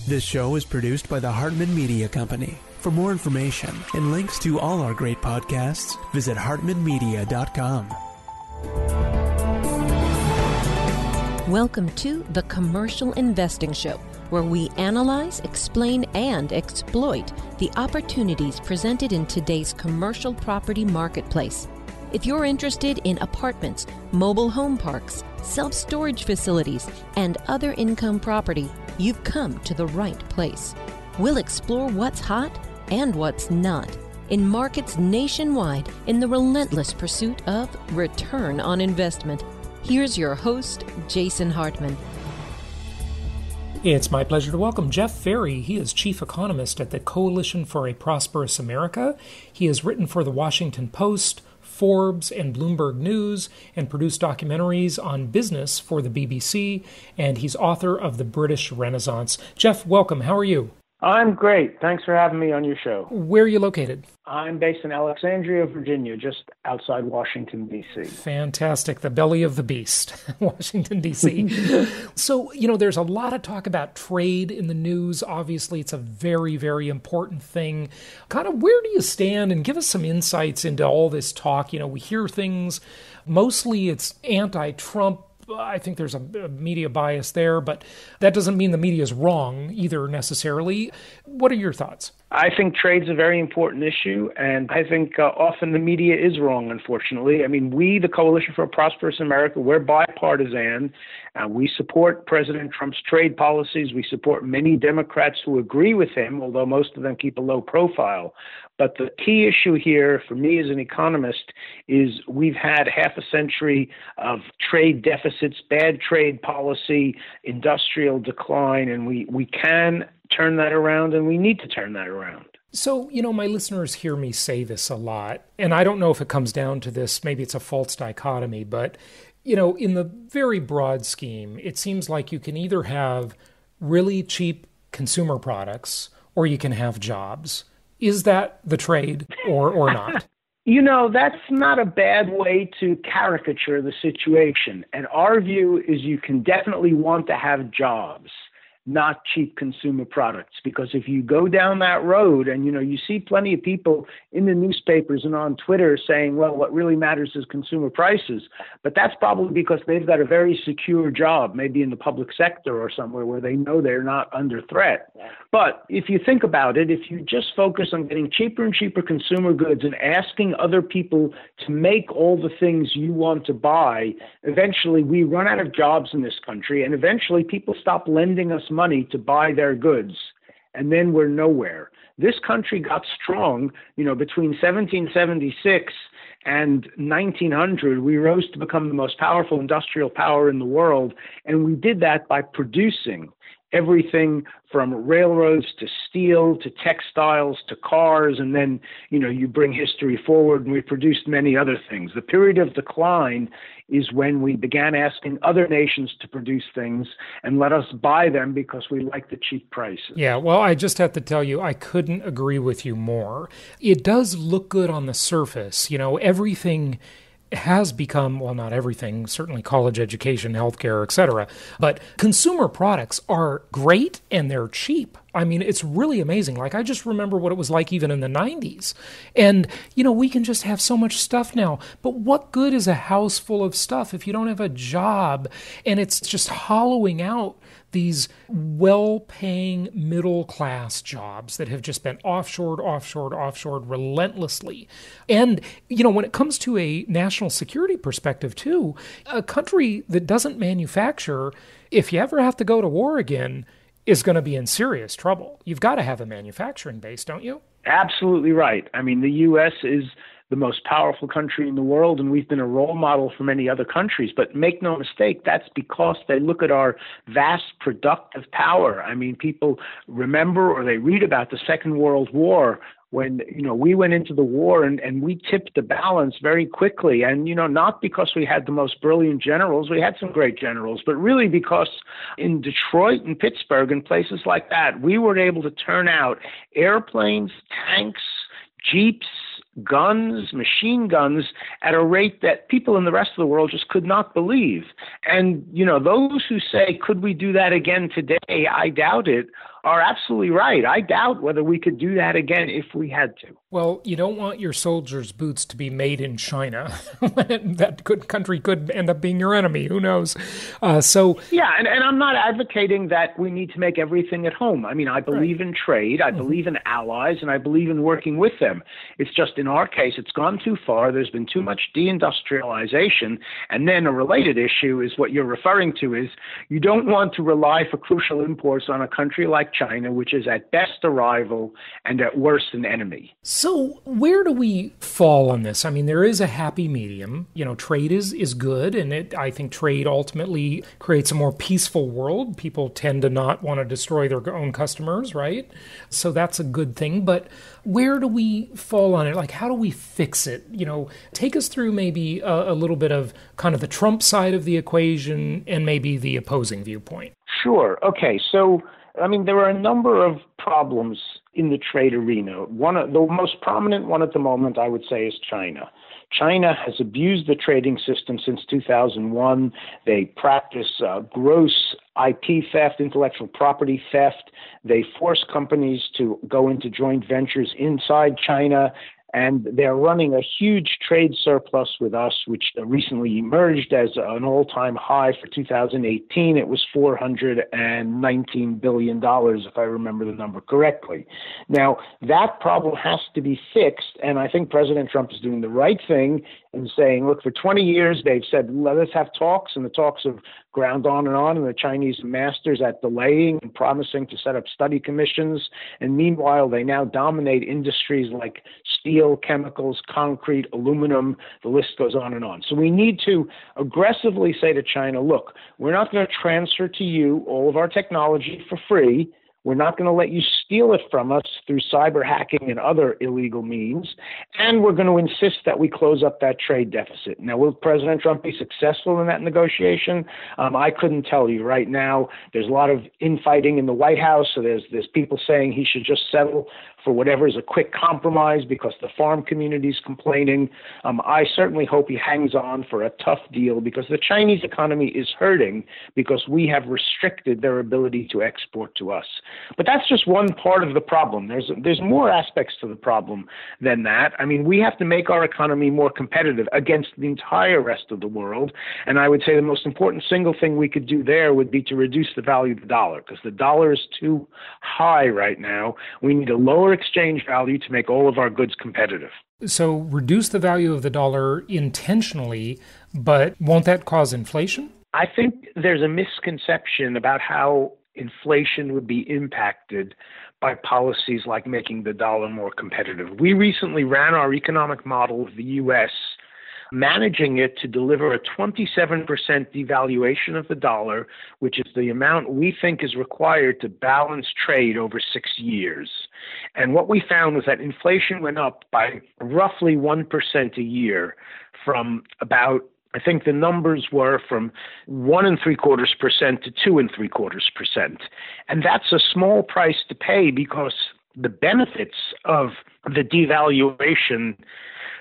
This show is produced by the Hartman Media Company. For more information and links to all our great podcasts, visit hartmanmedia.com. Welcome to The Commercial Investing Show, where we analyze, explain, and exploit the opportunities presented in today's commercial property marketplace. If you're interested in apartments, mobile home parks, self-storage facilities, and other income property, you've come to the right place. We'll explore what's hot and what's not in markets nationwide in the relentless pursuit of return on investment. Here's your host, Jason Hartman. It's my pleasure to welcome Jeff Ferry. He is chief economist at the Coalition for a Prosperous America. He has written for the Washington Post, Forbes, and Bloomberg News, and produced documentaries on business for the BBC, and he's author of The British Renaissance. Jeff, welcome. How are you? I'm great. Thanks for having me on your show. Where are you located? I'm based in Alexandria, Virginia, just outside Washington, D.C. Fantastic. The belly of the beast, Washington, D.C. So, there's a lot of talk about trade in the news. Obviously, it's a very, very important thing. Kind of where do you stand? And give us some insights into all this talk. We hear things, mostly it's anti-Trump. I think there's a media bias there, but that doesn't mean the media is wrong either necessarily. What are your thoughts? I think trade's a very important issue, and I think often the media is wrong, unfortunately. I mean, we, the Coalition for a Prosperous America, we're bipartisan. We support President Trump's trade policies. We support many Democrats who agree with him, although most of them keep a low profile. But the key issue here for me as an economist is we've had half a century of trade deficits, bad trade policy, industrial decline, and we can turn that around, and we need to turn that around. So, my listeners hear me say this a lot, and I don't know if it comes down to this, maybe it's a false dichotomy, but, in the very broad scheme, it seems like you can either have really cheap consumer products or you can have jobs. Is that the trade or not? That's not a bad way to caricature the situation. And our view is you can definitely want to have jobs, not cheap consumer products. Because if you go down that road and, you see plenty of people in the newspapers and on Twitter saying, well, what really matters is consumer prices. But that's probably because they've got a very secure job, maybe in the public sector or somewhere where they know they're not under threat. But if you think about it, if you just focus on getting cheaper and cheaper consumer goods and asking other people to make all the things you want to buy, eventually we run out of jobs in this country, and eventually people stop lending us money to buy their goods, and then we're nowhere. This country got strong, between 1776 and 1900. We rose to become the most powerful industrial power in the world, and we did that by producing everything from railroads to steel to textiles to cars, and then, you bring history forward and we produced many other things. The period of decline is when we began asking other nations to produce things and let us buy them because we like the cheap prices. Yeah, well, I just have to tell you, I couldn't agree with you more. It does look good on the surface. Everything has become, well, not everything, certainly college education, healthcare, etc. But consumer products are great and they're cheap. I mean, it's really amazing. Like, I just remember what it was like even in the 90s. And, we can just have so much stuff now. But what good is a house full of stuff if you don't have a job? And it's just hollowing out these well-paying middle-class jobs that have just been offshored relentlessly. And, when it comes to a national security perspective, too, a country that doesn't manufacture, if you ever have to go to war again, is going to be in serious trouble. You've got to have a manufacturing base, don't you? Absolutely right. I mean, the U.S. is the most powerful country in the world, and we've been a role model for many other countries. But make no mistake, that's because they look at our vast productive power. I mean, people remember or they read about the Second World War when, we went into the war and we tipped the balance very quickly. And, not because we had the most brilliant generals, we had some great generals, but really because in Detroit and Pittsburgh and places like that, we were able to turn out airplanes, tanks, jeeps, guns, machine guns at a rate that people in the rest of the world just could not believe. And, those who say, could we do that again today? I doubt it. are absolutely right. I doubt whether we could do that again if we had to. Well, you don't want your soldiers' boots to be made in China. That country could end up being your enemy. Who knows? Yeah, and I'm not advocating that we need to make everything at home. I mean, I believe in trade, I believe in allies, and I believe in working with them. It's just in our case, it's gone too far. There's been too much deindustrialization. And then a related issue is what you're referring to is you don't want to rely for crucial imports on a country like China, which is at best a rival and at worst an enemy. So where do we fall on this? I mean, there is a happy medium. You know, trade is good, and I think trade ultimately creates a more peaceful world. People tend to not want to destroy their own customers, right? So that's a good thing. But where do we fall on it? Like, how do we fix it? You know, take us through maybe a little bit of kind of the Trump side of the equation and maybe the opposing viewpoint. Sure. Okay. So, I mean, there are a number of problems in the trade arena. The most prominent one at the moment, I would say, is China. China has abused the trading system since 2001. They practice gross IP theft, intellectual property theft. They force companies to go into joint ventures inside China. And they're running a huge trade surplus with us, which recently emerged as an all-time high for 2018. It was $419 billion, if I remember the number correctly. Now, that problem has to be fixed, and I think President Trump is doing the right thing in saying, look, for 20 years they've said, let us have talks, and the talks have ground on, and the Chinese masters at delaying and promising to set up study commissions. And meanwhile, they now dominate industries like steel, chemicals, concrete, aluminum, the list goes on and on. So we need to aggressively say to China, look, we're not going to transfer to you all of our technology for free. We're not going to let you steal it from us through cyber hacking and other illegal means. And we're going to insist that we close up that trade deficit. Now, will President Trump be successful in that negotiation? I couldn't tell you right now. There's a lot of infighting in the White House. So there's people saying he should just settle for whatever is a quick compromise because the farm community is complaining. I certainly hope he hangs on for a tough deal because the Chinese economy is hurting because we have restricted their ability to export to us. But that's just one part of the problem. There's more aspects to the problem than that. I mean, we have to make our economy more competitive against the entire rest of the world. And I would say the most important single thing we could do there would be to reduce the value of the dollar because the dollar is too high right now. We need a lower exchange value to make all of our goods competitive. So reduce the value of the dollar intentionally, but won't that cause inflation? I think there's a misconception about how inflation would be impacted by policies like making the dollar more competitive. We recently ran our economic model of the U.S., managing it to deliver a 27% devaluation of the dollar, which is the amount we think is required to balance trade over 6 years. And what we found was that inflation went up by roughly 1% a year from about, I think the numbers were from 1.75% to 2.75%. And that's a small price to pay because the benefits of the devaluation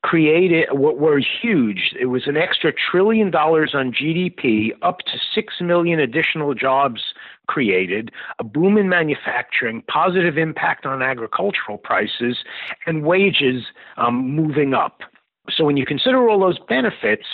created what were huge. It was an extra $1 trillion on GDP, up to 6 million additional jobs created, a boom in manufacturing, positive impact on agricultural prices, and wages moving up. So when you consider all those benefits,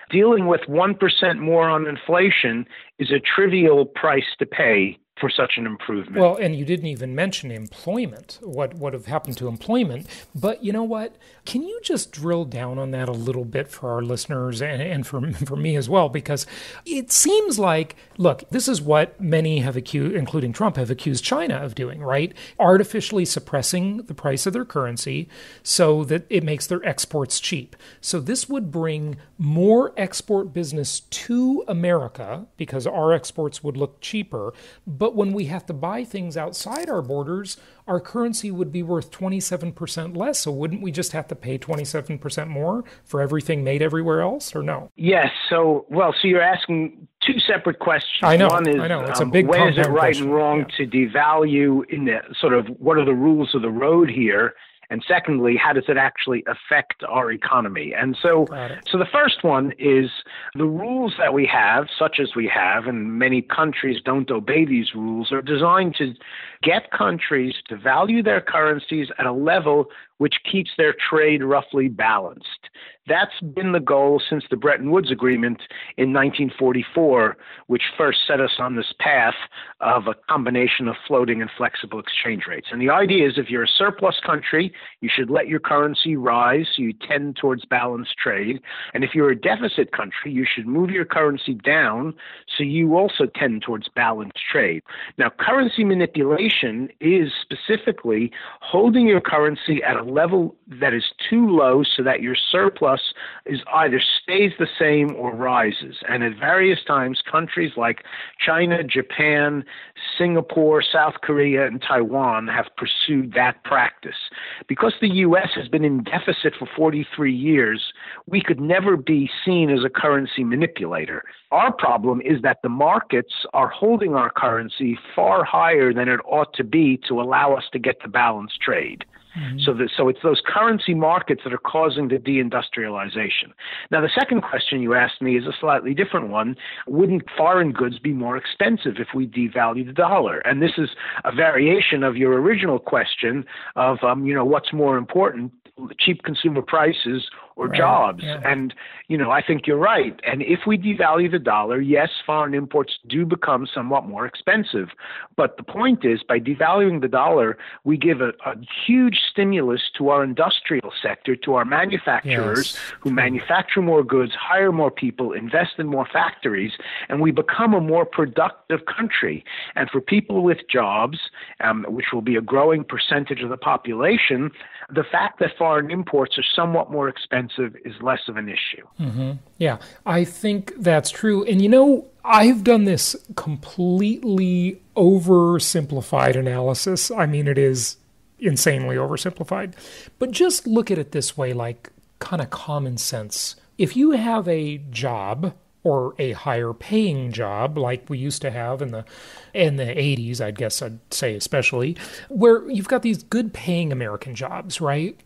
dealing with 1% more on inflation is a trivial price to pay for such an improvement. Well, and you didn't even mention employment, what would have happened to employment. But you know what? Can you just drill down on that a little bit for our listeners and for me as well? Because it seems like, look, this is what many have accused, including Trump, have accused China of doing, right? Artificially suppressing the price of their currency so that it makes their exports cheap. So this would bring more export business to America because our exports would look cheaper. But when we have to buy things outside our borders, our currency would be worth 27% less. So wouldn't we just have to pay 27% more for everything made everywhere else, or no? Yes. So you're asking two separate questions. I know. One is, It's a big when is it right question. and wrong to devalue in the sort of what are the rules of the road here? And secondly, how does it actually affect our economy? And so the first one is the rules that we have, such as we have, and many countries don't obey these rules, are designed to get countries to value their currencies at a level which keeps their trade roughly balanced. That's been the goal since the Bretton Woods Agreement in 1944, which first set us on this path of a combination of floating and flexible exchange rates. And the idea is if you're a surplus country, you should let your currency rise so you tend towards balanced trade. And if you're a deficit country, you should move your currency down so you also tend towards balanced trade. Now, currency manipulation is specifically holding your currency at a level that is too low so that your surplus is either stays the same or rises. And at various times, countries like China, Japan, Singapore, South Korea, and Taiwan have pursued that practice. Because the U.S. has been in deficit for 43 years, we could never be seen as a currency manipulator. Our problem is that the markets are holding our currency far higher than it ought to be to allow us to get to balanced trade. Mm-hmm. So it's those currency markets that are causing the deindustrialization. Now, the second question you asked me is a slightly different one. Wouldn't foreign goods be more expensive if we devalue the dollar? And this is a variation of your original question of, what's more important, cheap consumer prices or jobs. Yeah. And, I think you're right. And if we devalue the dollar, yes, foreign imports do become somewhat more expensive. But the point is, by devaluing the dollar, we give a huge stimulus to our industrial sector, to our manufacturers who manufacture more goods, hire more people, invest in more factories, and we become a more productive country. And for people with jobs, which will be a growing percentage of the population, the fact that foreign imports are somewhat more expensive is less of an issue. Mm-hmm. Yeah, I think that's true. And I've done this completely oversimplified analysis. I mean, it is insanely oversimplified. But just look at it this way, like kind of common sense. If you have a job or a higher paying job like we used to have in the 80s, I guess I'd say especially, where you've got these good paying American jobs, right?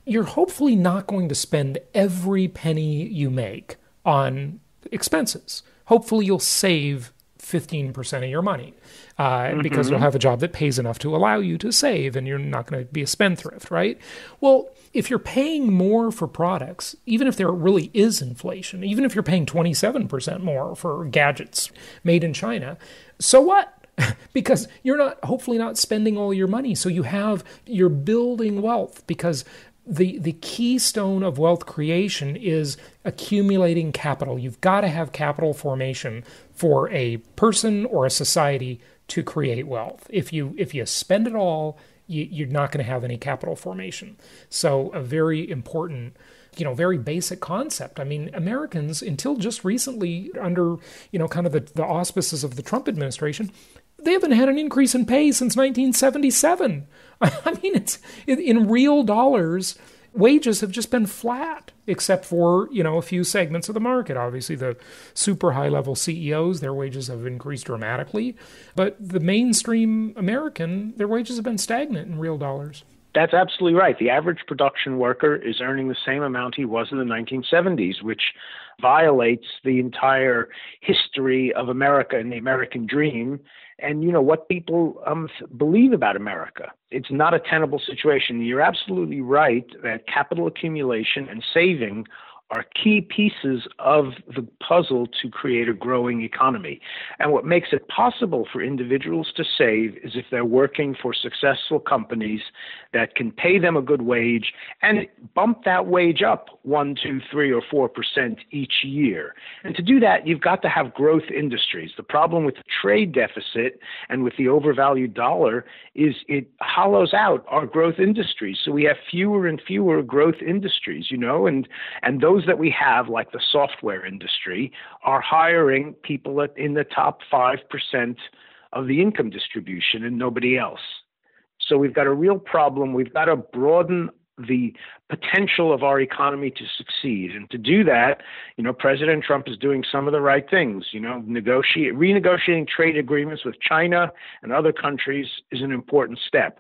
You're hopefully not going to spend every penny you make on expenses. Hopefully you'll save 15% of your money because you'll have a job that pays enough to allow you to save and you're not going to be a spendthrift, right? Well, if you're paying more for products, even if there really is inflation, even if you're paying 27% more for gadgets made in China, so what? Because you're hopefully not spending all your money. So you're building wealth because the keystone of wealth creation is accumulating capital. You've got to have capital formation for a person or a society to create wealth. If you spend it all, you're not going to have any capital formation. So a very important, very basic concept. I mean, Americans, until just recently, under, kind of the auspices of the Trump administration, they haven't had an increase in pay since 1977. I mean, it's in real dollars, wages have just been flat, except for, a few segments of the market. Obviously, the super high-level CEOs, their wages have increased dramatically. But the mainstream American, their wages have been stagnant in real dollars. That's absolutely right. The average production worker is earning the same amount he was in the 1970s, which violates the entire history of America and the American dream and, what people believe about America. It's not a tenable situation. You're absolutely right that capital accumulation and saving are key pieces of the puzzle to create a growing economy. And what makes it possible for individuals to save is if they're working for successful companies that can pay them a good wage and bump that wage up 1, 2, 3, or 4% each year. And to do that, you've got to have growth industries. The problem with the trade deficit and with the overvalued dollar is it hollows out our growth industries. So we have fewer and fewer growth industries, and those that we have, like the software industry, are hiring people in the top 5% of the income distribution and nobody else. So we've got a real problem. We've got to broaden the potential of our economy to succeed. And to do that, President Trump is doing some of the right things. Renegotiating trade agreements with China and other countries is an important step.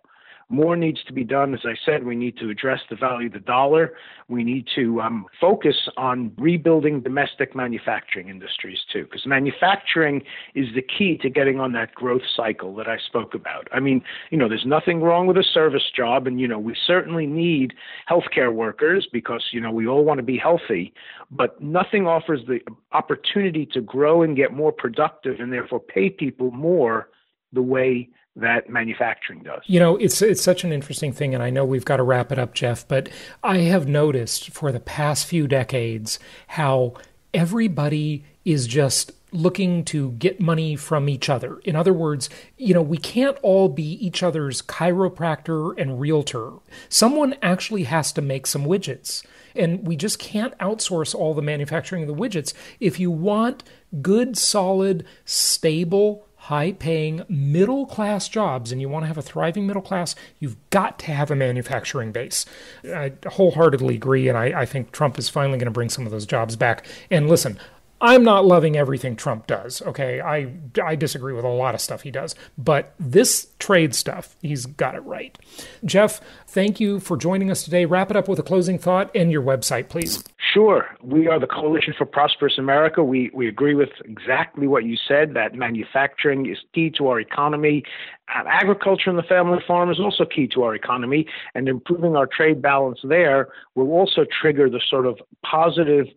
more needs to be done. As I said, we need to address the value of the dollar. We need to focus on rebuilding domestic manufacturing industries too, because manufacturing is the key to getting on that growth cycle that I spoke about. I mean, there's nothing wrong with a service job, and, we certainly need healthcare workers because, we all want to be healthy, but nothing offers the opportunity to grow and get more productive and therefore pay people more the way that manufacturing does. It's such an interesting thing, and I know we've got to wrap it up, Jeff, but I have noticed for the past few decades how everybody is just looking to get money from each other. In other words, we can't all be each other's chiropractor and realtor. Someone actually has to make some widgets. And we just can't outsource all the manufacturing of the widgets. If you want good, solid, stable, high-paying, middle-class jobs, and you want to have a thriving middle class, you've got to have a manufacturing base. I wholeheartedly agree, and I think Trump is finally going to bring some of those jobs back. And listen, I'm not loving everything Trump does, okay? I disagree with a lot of stuff he does, but this trade stuff, he's got it right. Jeff, thank you for joining us today. Wrap it up with a closing thought and your website, please. Sure. We are the Coalition for Prosperous America. We agree with exactly what you said, that manufacturing is key to our economy. Agriculture and the family farm is also key to our economy, and improving our trade balance there will also trigger the sort of positive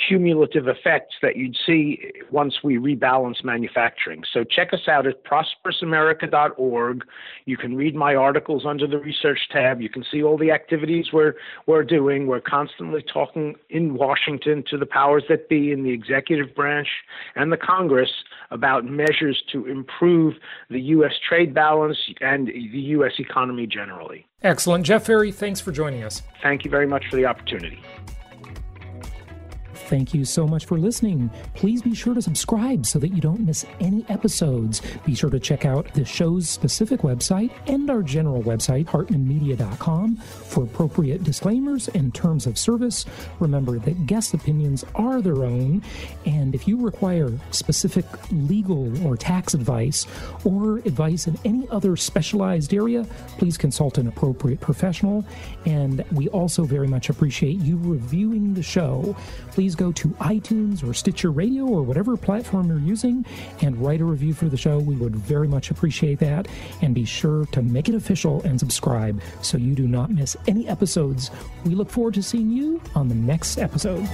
cumulative effects that you'd see once we rebalance manufacturing. So check us out at prosperousamerica.org. You can read my articles under the research tab. You can see all the activities we're doing. We're constantly talking in Washington to the powers that be in the executive branch and the Congress about measures to improve the U.S. trade balance and the U.S. economy generally. Excellent. Jeff Ferry, thanks for joining us. Thank you very much for the opportunity. Thank you so much for listening. Please be sure to subscribe so that you don't miss any episodes. Be sure to check out the show's specific website and our general website, hartmanmedia.com, for appropriate disclaimers and terms of service. Remember that guest opinions are their own, and if you require specific legal or tax advice or advice in any other specialized area, please consult an appropriate professional. And we also very much appreciate you reviewing the show. Please go to iTunes or Stitcher Radio or whatever platform you're using and write a review for the show. We would very much appreciate that. And be sure to make it official and subscribe so you do not miss any episodes. We look forward to seeing you on the next episode.